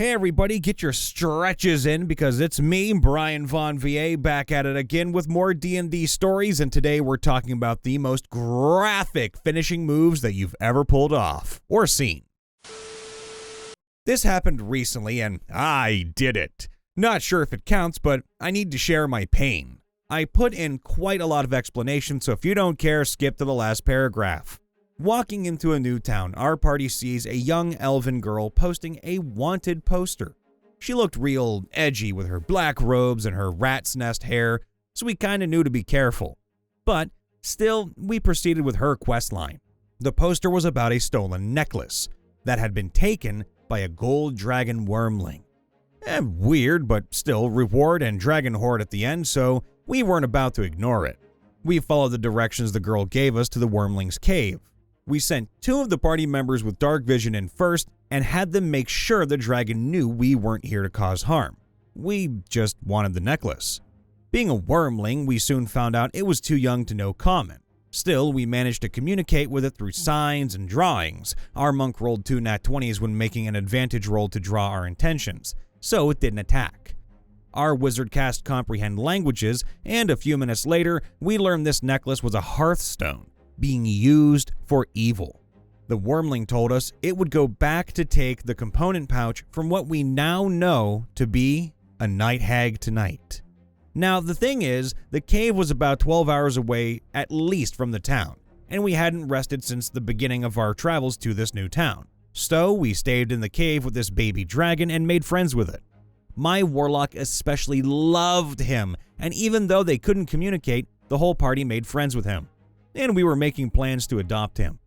Hey everybody, get your stretches in because it's me, Brian Von VA, back at it again with more D&D stories, and today we're talking about the most graphic finishing moves that you've ever pulled off or seen. This happened recently and I did it. Not sure if it counts, but I need to share my pain. I put in quite a lot of explanation, so if you don't care, skip to the last paragraph. Walking into a new town, our party sees a young elven girl posting a wanted poster. She looked real edgy with her black robes and her rat's nest hair, so we kinda knew to be careful. But still, we proceeded with her questline. The poster was about a stolen necklace that had been taken by a gold dragon wormling. Weird, but still reward and dragon horde at the end, so we weren't about to ignore it. We followed the directions the girl gave us to the wormling's cave. We sent 2 of the party members with dark vision in first and had them make sure the dragon knew we weren't here to cause harm. We just wanted the necklace. Being a wormling, we soon found out it was too young to know common. Still, we managed to communicate with it through signs and drawings. Our monk rolled 2 nat 20s when making an advantage roll to draw our intentions, so it didn't attack. Our wizard cast comprehend languages, and a few minutes later, we learned this necklace was a hearthstone being used for evil. The wormling told us it would go back to take the component pouch from what we now know to be a night hag tonight. Now, the thing is, the cave was about 12 hours away at least from the town, and we hadn't rested since the beginning of our travels to this new town. So we stayed in the cave with this baby dragon and made friends with it. My warlock especially loved him, and even though they couldn't communicate, the whole party made friends with him. And we were making plans to adopt him.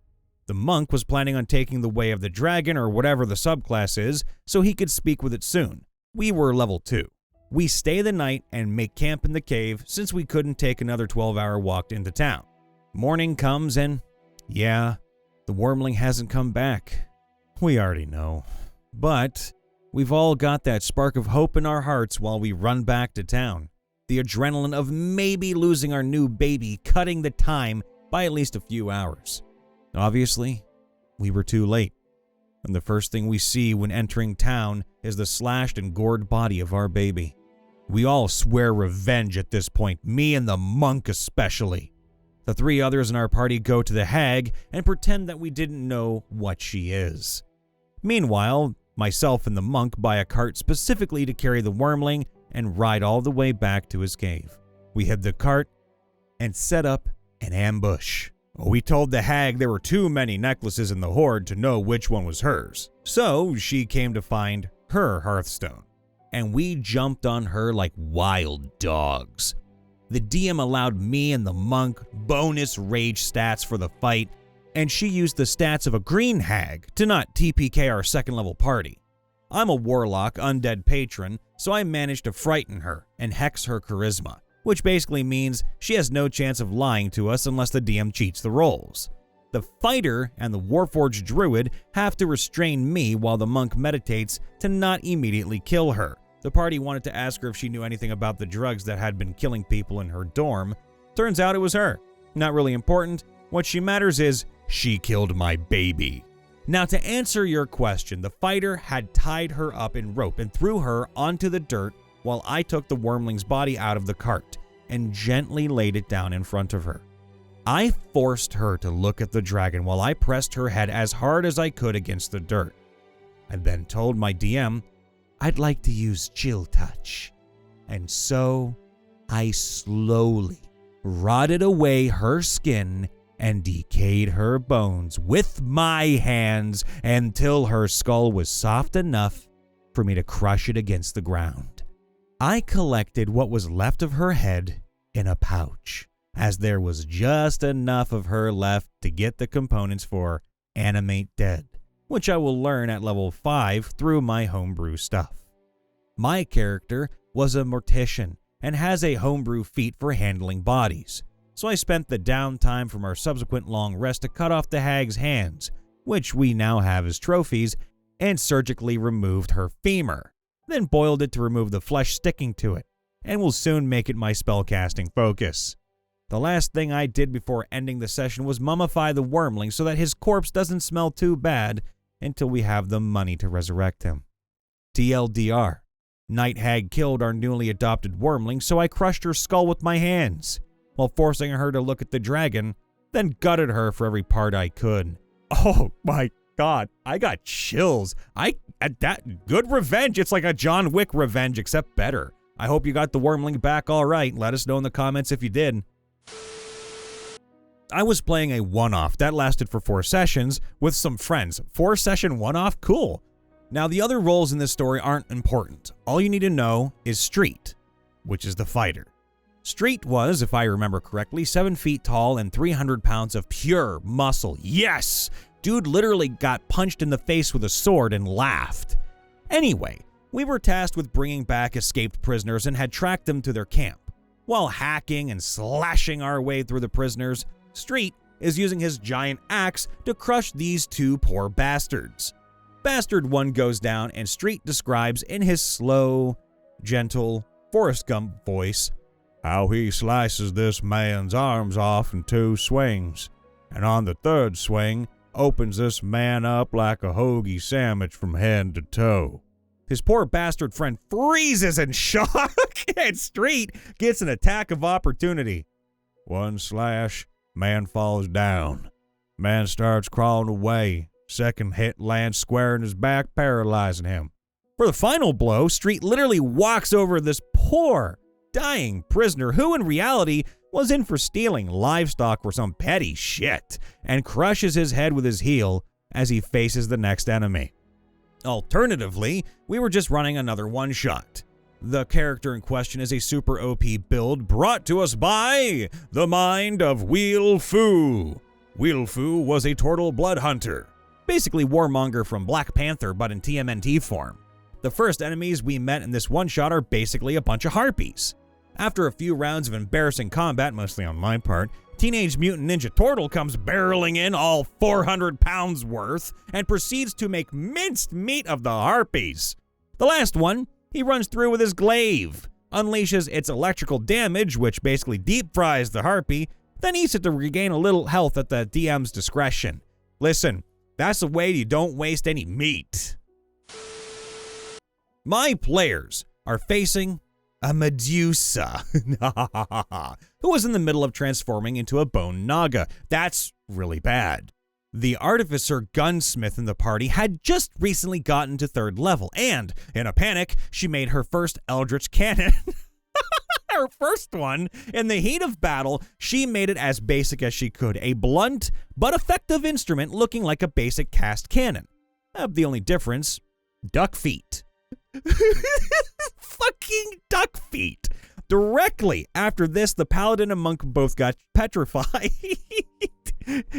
The monk was planning on taking the way of the dragon or whatever the subclass is, so he could speak with it soon. We were level 2. We stay the night and make camp in the cave since we couldn't take another 12-hour walk into town. Morning comes and, yeah, the wormling hasn't come back. We already know. But we've all got that spark of hope in our hearts while we run back to town. The adrenaline of maybe losing our new baby cutting the time by at least a few hours. Obviously, we were too late, and the first thing we see when entering town is the slashed and gored body of our baby. We all swear revenge at this point, me and the monk especially. The 3 others in our party go to the hag and pretend that we didn't know what she is. Meanwhile, myself and the monk buy a cart specifically to carry the wormling and ride all the way back to his cave. We hid the cart and set up an ambush. We told the hag there were too many necklaces in the hoard to know which one was hers, so she came to find her hearthstone, and we jumped on her like wild dogs. The DM allowed me and the monk bonus rage stats for the fight, and she used the stats of a green hag to not TPK our second level party. I'm a warlock undead patron, so I managed to frighten her and hex her charisma, which basically means she has no chance of lying to us unless the DM cheats the rolls. The fighter and the Warforged druid have to restrain me while the monk meditates to not immediately kill her. The party wanted to ask her if she knew anything about the drugs that had been killing people in her dorm. Turns out it was her. Not really important. What she matters is she killed my baby. Now, to answer your question, the fighter had tied her up in rope and threw her onto the dirt while I took the wormling's body out of the cart and gently laid it down in front of her. I forced her to look at the dragon while I pressed her head as hard as I could against the dirt. I then told my DM I'd like to use chill touch, and so I slowly rotted away her skin and decayed her bones with my hands until her skull was soft enough for me to crush it against the ground. I collected what was left of her head in a pouch, as there was just enough of her left to get the components for Animate Dead, which I will learn at level 5 through my homebrew stuff. My character was a mortician and has a homebrew feat for handling bodies, so I spent the downtime from our subsequent long rest to cut off the hag's hands, which we now have as trophies, and surgically removed her femur, then boiled it to remove the flesh sticking to it, and will soon make it my spellcasting focus. The last thing I did before ending the session was mummify the wormling so that his corpse doesn't smell too bad until we have the money to resurrect him. TLDR. Night Hag killed our newly adopted wormling, so I crushed her skull with my hands, while forcing her to look at the dragon, then gutted her for every part I could. Oh my god, I got chills. Good revenge. It's like a John Wick revenge, except better. I hope you got the wormling back all right. Let us know in the comments if you did. I was playing a one-off that lasted for 4 sessions with some friends. 4-session one-off? Cool. Now, the other roles in this story aren't important. All you need to know is Street, which is the fighter. Street was, if I remember correctly, 7 feet tall and 300 pounds of pure muscle. Yes! Dude literally got punched in the face with a sword and laughed. Anyway, we were tasked with bringing back escaped prisoners and had tracked them to their camp. While hacking and slashing our way through the prisoners, Street is using his giant axe to crush these 2 poor bastards. Bastard 1 goes down, and Street describes in his slow, gentle, Forrest Gump voice how he slices this man's arms off in 2 swings, and on the 3rd swing, opens this man up like a hoagie sandwich from head to toe. His poor bastard friend freezes in shock, and Street gets an attack of opportunity. 1 slash, man falls down. Man starts crawling away. 2nd hit lands square in his back, paralyzing him. For the final blow, Street literally walks over this poor, dying prisoner who in reality was in for stealing livestock or some petty shit, and crushes his head with his heel as he faces the next enemy. Alternatively, we were just running another one-shot. The character in question is a super OP build brought to us by the mind of Wheel Fu. Wheel Fu was a turtle blood hunter. Basically Warmonger from Black Panther, but in TMNT form. The first enemies we met in this one-shot are basically a bunch of harpies. After a few rounds of embarrassing combat, mostly on my part, Teenage Mutant Ninja Turtle comes barreling in all 400 pounds worth and proceeds to make minced meat of the harpies. The last one, he runs through with his glaive, unleashes its electrical damage, which basically deep fries the harpy, then eats it to regain a little health at the DM's discretion. Listen, that's the way you don't waste any meat. My players are facing a Medusa, who was in the middle of transforming into a bone naga. That's really bad. The Artificer gunsmith in the party had just recently gotten to 3rd level, and in a panic, she made her first Eldritch Cannon. Her first one. In the heat of battle, she made it as basic as she could, a blunt but effective instrument looking like a basic cast cannon. The only difference, duck feet. Fucking duck feet. Directly after this, the paladin and monk both got petrified.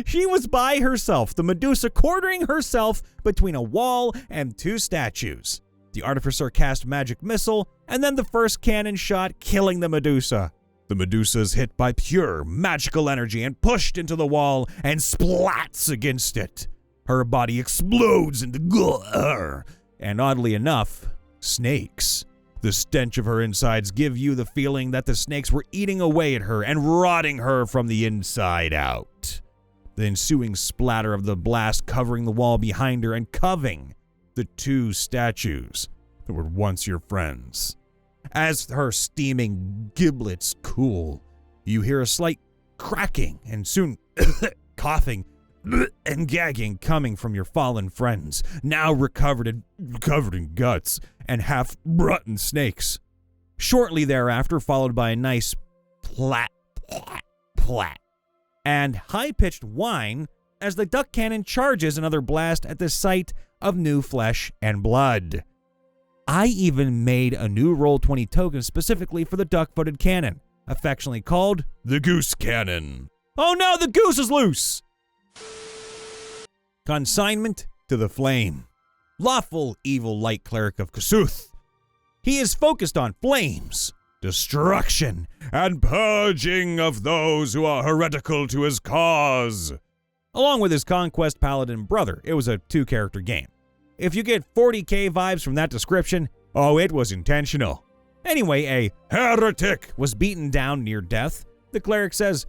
She was by herself, the Medusa quartering herself between a wall and 2 statues. The Artificer cast magic missile, and then the first cannon shot, killing the Medusa. The Medusa is hit by pure magical energy and pushed into the wall and splats against it. Her body explodes into gore, and oddly enough, snakes. The stench of her insides give you the feeling that the snakes were eating away at her and rotting her from the inside out. The ensuing splatter of the blast covering the wall behind her and covering the 2 statues that were once your friends. As her steaming giblets cool, you hear a slight cracking and soon coughing and gagging coming from your fallen friends, now covered in guts and half-rotten snakes. Shortly thereafter, followed by a nice plat, plat, plat, and high-pitched whine as the duck cannon charges another blast at the sight of new flesh and blood. I even made a new Roll20 token specifically for the duck-footed cannon, affectionately called the Goose Cannon. Oh no, the goose is loose! Consignment to the Flame. Lawful evil light cleric of Kasuth. He is focused on flames, destruction, and purging of those who are heretical to his cause. Along with his conquest paladin brother, it was a 2-character game. If you get 40k vibes from that description, oh, it was intentional. Anyway, a heretic was beaten down near death. The cleric says,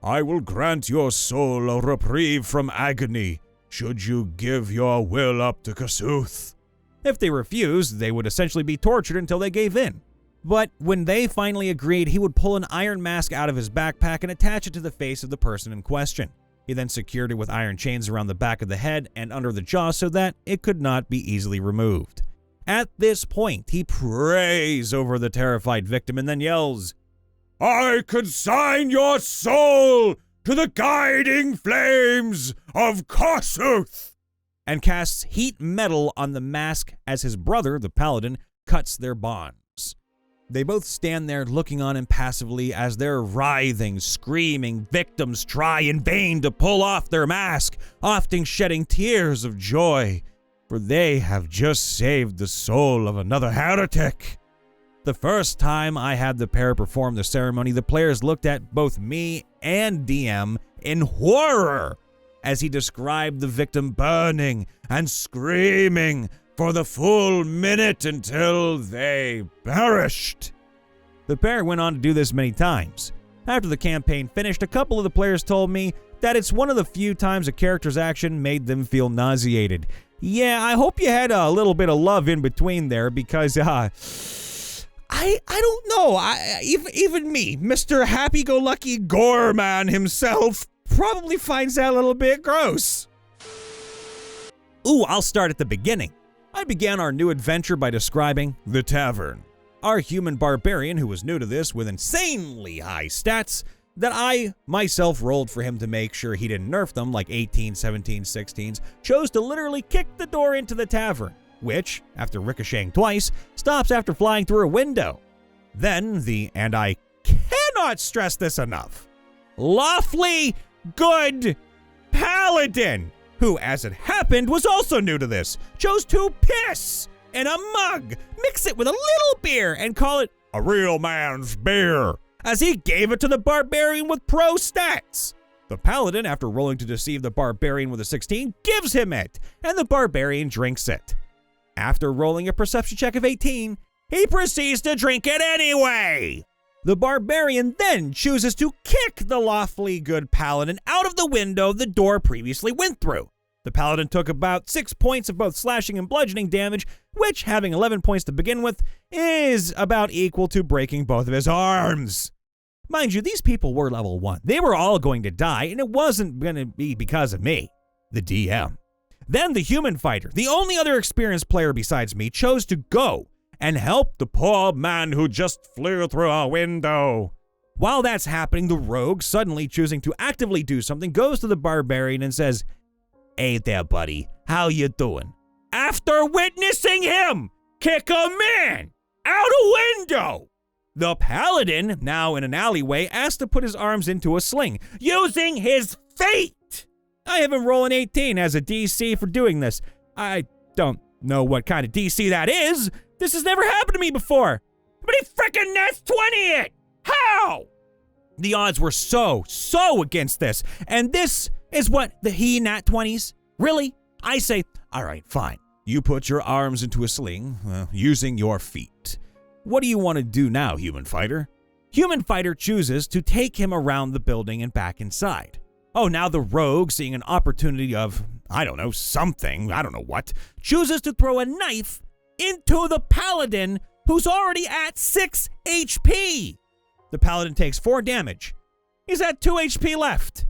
"I will grant your soul a reprieve from agony, should you give your will up to Kasuth." If they refused, they would essentially be tortured until they gave in. But when they finally agreed, he would pull an iron mask out of his backpack and attach it to the face of the person in question. He then secured it with iron chains around the back of the head and under the jaw so that it could not be easily removed. At this point, he prays over the terrified victim and then yells, "I consign your soul to the guiding flames of Kossuth!" and casts heat metal on the mask as his brother, the paladin, cuts their bonds. They both stand there looking on impassively as their writhing, screaming victims try in vain to pull off their mask, often shedding tears of joy, for they have just saved the soul of another heretic. The first time I had the pair perform the ceremony, the players looked at both me and DM in horror as he described the victim burning and screaming for the full minute until they perished. The pair went on to do this many times. After the campaign finished, a couple of the players told me that it's one of the few times a character's action made them feel nauseated. Yeah, I hope you had a little bit of love in between there because, I don't know. Even me, Mr. Happy-Go-Lucky Gore Man himself, probably finds that a little bit gross. Ooh, I'll start at the beginning. I began our new adventure by describing the tavern. Our human barbarian, who was new to this with insanely high stats, that I myself rolled for him to make sure he didn't nerf them like 18, 17, 16s, chose to literally kick the door into the tavern, which, after ricocheting twice, stops after flying through a window. Then and I cannot stress this enough, lawfully good paladin, who, as it happened, was also new to this, chose to piss in a mug, mix it with a little beer, and call it a real man's beer, as he gave it to the barbarian with pro stats. The paladin, after rolling to deceive the barbarian with a 16, gives him it, and the barbarian drinks it. After rolling a perception check of 18, he proceeds to drink it anyway. The barbarian then chooses to kick the lawfully good paladin out of the window the door previously went through. The paladin took about 6 points of both slashing and bludgeoning damage, which, having 11 points to begin with, is about equal to breaking both of his arms. Mind you, these people were level 1. They were all going to die, and it wasn't going to be because of me, the DM. Then the human fighter, the only other experienced player besides me, chose to go and help the poor man who just flew through a window. While that's happening, the rogue, suddenly choosing to actively do something, goes to the barbarian and says, "Hey there, buddy, how you doing?" After witnessing him kick a man out a window, the paladin, now in an alleyway, asked to put his arms into a sling, using his fate. I have him roll an 18 as a DC for doing this. I don't know what kind of DC that is. This has never happened to me before. But he frickin' nat 20 it! How? The odds were so against this. And this is what he nat 20s? Really? I say, all right, fine. You put your arms into a sling, using your feet. What do you want to do now, human fighter? Human fighter chooses to take him around the building and back inside. Oh, now the rogue, seeing an opportunity of, I don't know, something, I don't know what, chooses to throw a knife into the paladin, who's already at 6 HP. The paladin takes 4 damage. He's at 2 HP left.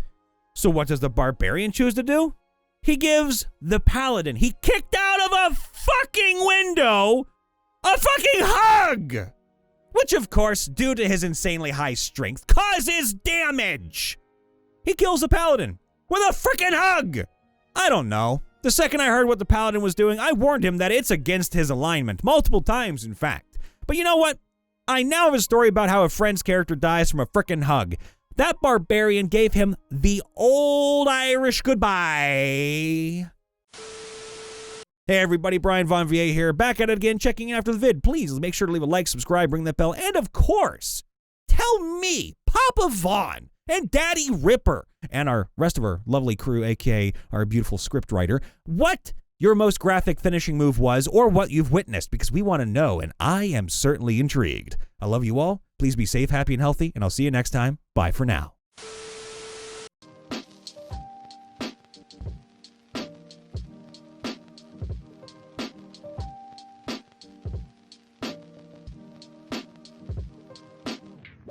So what does the barbarian choose to do? He gives the paladin he kicked out of a fucking window a fucking hug! Which, of course, due to his insanely high strength, causes damage. He kills the paladin with a freaking hug. I don't know. The second I heard what the paladin was doing, I warned him that it's against his alignment, multiple times, in fact. But you know what? I now have a story about how a friend's character dies from a frickin' hug. That barbarian gave him the old Irish goodbye. Hey everybody, Brian Von VA here, back at it again, checking in after the vid. Please make sure to leave a like, subscribe, ring that bell, and of course, tell me, Papa Vaughn, and Daddy Ripper, and our rest of our lovely crew, aka our beautiful script writer, what your most graphic finishing move was, or what you've witnessed, because we want to know, and I am certainly intrigued. I love you all. Please be safe, happy, and healthy, and I'll see you next time. Bye for now.